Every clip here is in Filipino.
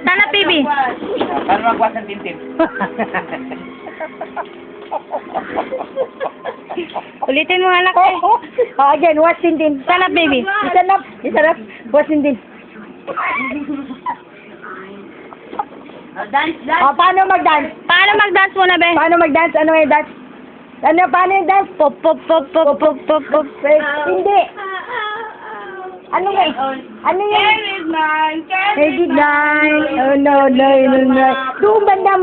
Sana, baby. Paano magwas ng tintin? Ulitin mo, anak. Eh. Again, watch Tintin. Sana, baby. Isarap. Watch Tintin. Dance. Oh, paano mag-dance? Paano mag-dance muna, be? Paano mag-dance? Ano yung dance? Paano yung dance? Pop, pop, pop, pop, pop, pop, pop. Hindi. Ano nga? Ano yun? Hey, good night. Oh, no. Tumanda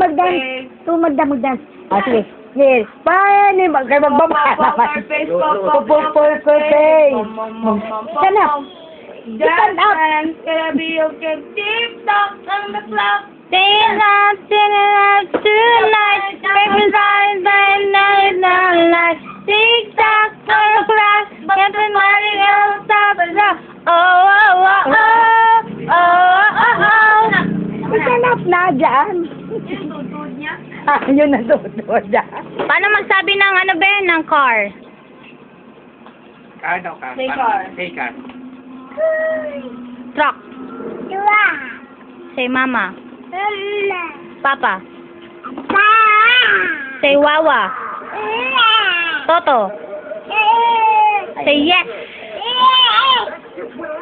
mag-dance. Ah, sige. Yes. Paano? Kayo magbaba naman. Pop, face. Sana. Stand up. Stay out tonight, baby, night. Tick-tock, clock, everybody else stop and rock. Oh. Stand up na dyan. Yun na tutod dyan. Paano magsabi ng ano, be? Ng car? Car daw, car. Say car. Say car. Truck. Say mama. Papa. Say wawa. Toto. Say yes.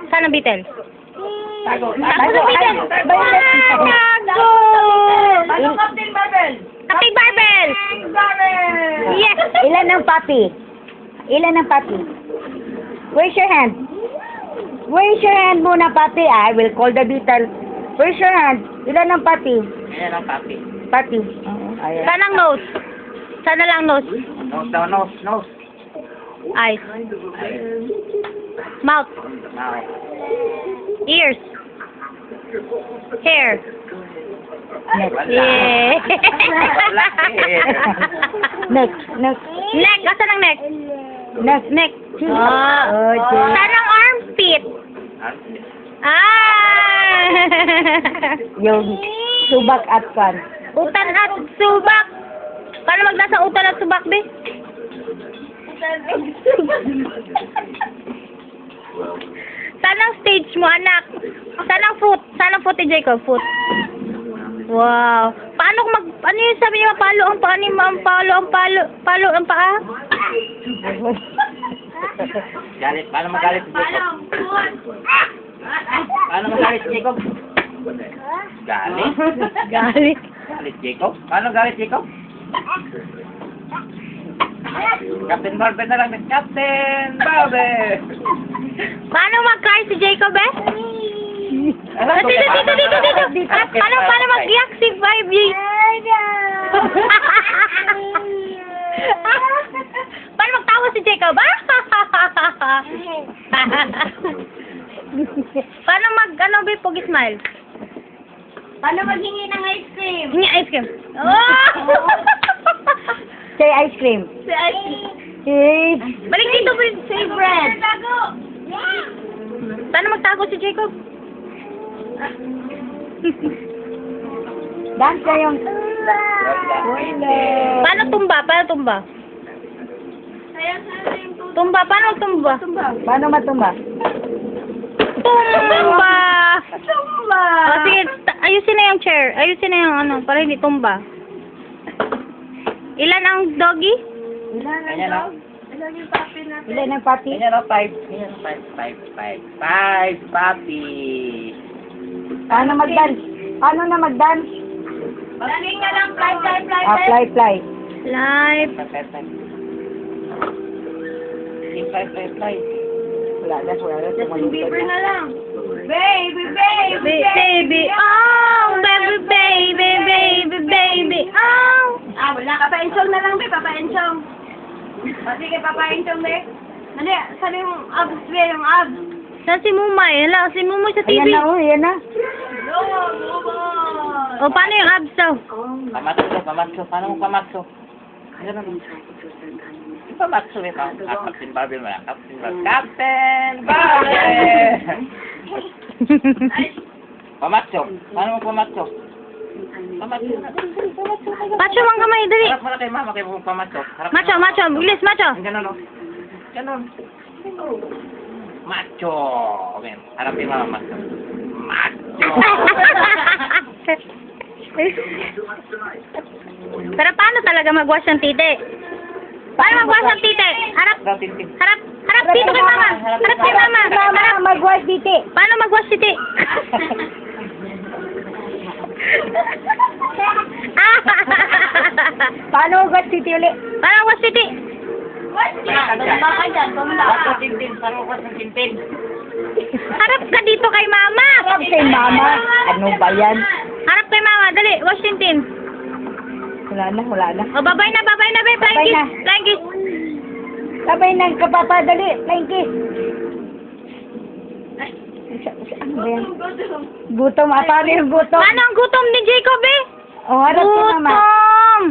Sana Beetle. Tago. Tago. Ano Captain Barbell? Happy Barbell. Yes. Ilan ang papi? Raise your hand. Raise your hand muna, papi. I will call the beetle. Raise your hand. Ilan ang papi? Ayan ang papi. Papi. Ayan. Sana nose. Sana lang nose. Nose daw, nose. Eyes. Mouth. Mouth. Ears. Hair. Wala. Yeah. Wala. Next. Neck. Asan ang neck? Neck. Oh, Saan ang armpit? yung subak at fan. Utan at subak. Paano magnasa utan at subak, be? Saan ang stage mo, anak? Saan ang foot? Saan ang foot ni Jacob? Foot. Wow. Paano ano yung sabi niya? Palo ang paa ni palo ang paa? Galit. Paano magalit si Jacob? Paano magalit si Jacob? Galit. Galit. Galit Jacob? Paano galit Jacob? Captain Barbell na lang. Captain Barbell! Paano mag-cry si Jacob, eh? Dito. Paano mag-iyak si 5G? Paano magtawa si Jacob? Paano ano, be, pogi smile? Paano maghingi ng ice cream? Hingi ice cream. Oh! Say ice cream. Say ice cream. Hey. Balik dito, Say bread. Paano magtago si Jacob? Dance kayong. Paano tumba? Tumba, paano tumba? Paano matumba? Tumba! Tumba. Oh, sige, ayusin na yung chair. Ayusin na yung ano, para hindi tumba. Ilan ang doggy? Ayan o. Ilan ang papi? Ayan o, 5. Ayan o, 5. 5, papi. Paano mag-dance? Paano na mag-dance? Lagi nga lang, fly. Fly. Live. Fly. Wala na. Justin Bieber na lang. Baby, oh! Baby, oh! Wala ka pa enchong na lang, be. Papa-enchong. Sige, papa-enchong, be. Ano, saan yung abs, be? Yung abs. Saan si Mumay? Hala, si Mumay sa TV. Ayan na. O, paano yung abs daw? Pamatso. Paano mo pamatso? Ayan o. Pamatso eh. Captain Barbell mo na. Captain Barbell! Pamatso. Paano mo pamatso? Pamatso. Macho mang kamay, dali. Harap kay mama kayo mo pamatso. Macho. Bilis, macho. Ganun o. Ganun. Macho. Okay. Harap kay mama. Macho. Pero paano talaga mag-wash ng titi? Paano mag-wash ng titi? Harap, Daw, Tintin. harap, harap dito kay mama. Harap kay mama. Mama, Harap. mag-wash titi. Paano mag-wash titi? Paano mag-wash titi ulit? Paano mag-wash titi? Tumba ka dyan, tumba. Daw, Tintin. Parang ko sa Tintin. Harap ka dito kay mama. Harap kay mama. Ano ba yan? Harap kay mama. Dali, wash tintin. Wala na, wala na. O, babay na, babe. Flying Babay kiss. na. Flying kiss. Sabay ng kapapadali. Flying kiss. Ano ba yan? Gutom. Paano yung gutom? Paano ang gutom ni Jacob eh? Oh, harap kay mama. Gutom!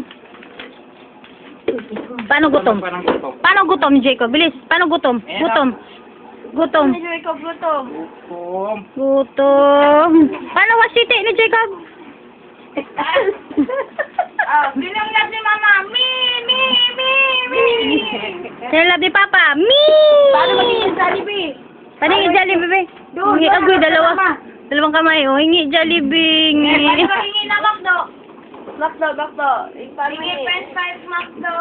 Paano gutom? Parang gutom. Paano gutom ni Jacob? Bilis. Paano gutom? Gutom. Gutom. Hindi ko gutom. Gutom. Gutom. Paano wash titi ni Jacob? Binanglat ni Mama. Mi. Sila di Papa. Me! Paano magiging Jollibee? Paningin Jollibee. Doon, Hingi doon, agoy, doon, dalawa. mama. Dalawang kamay. O, hingi Jollibee. Paano magiging na Macdo? Macdo. Hingi French fries Macdo.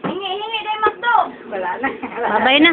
Hingi din Macdo. Wala na. Babay na.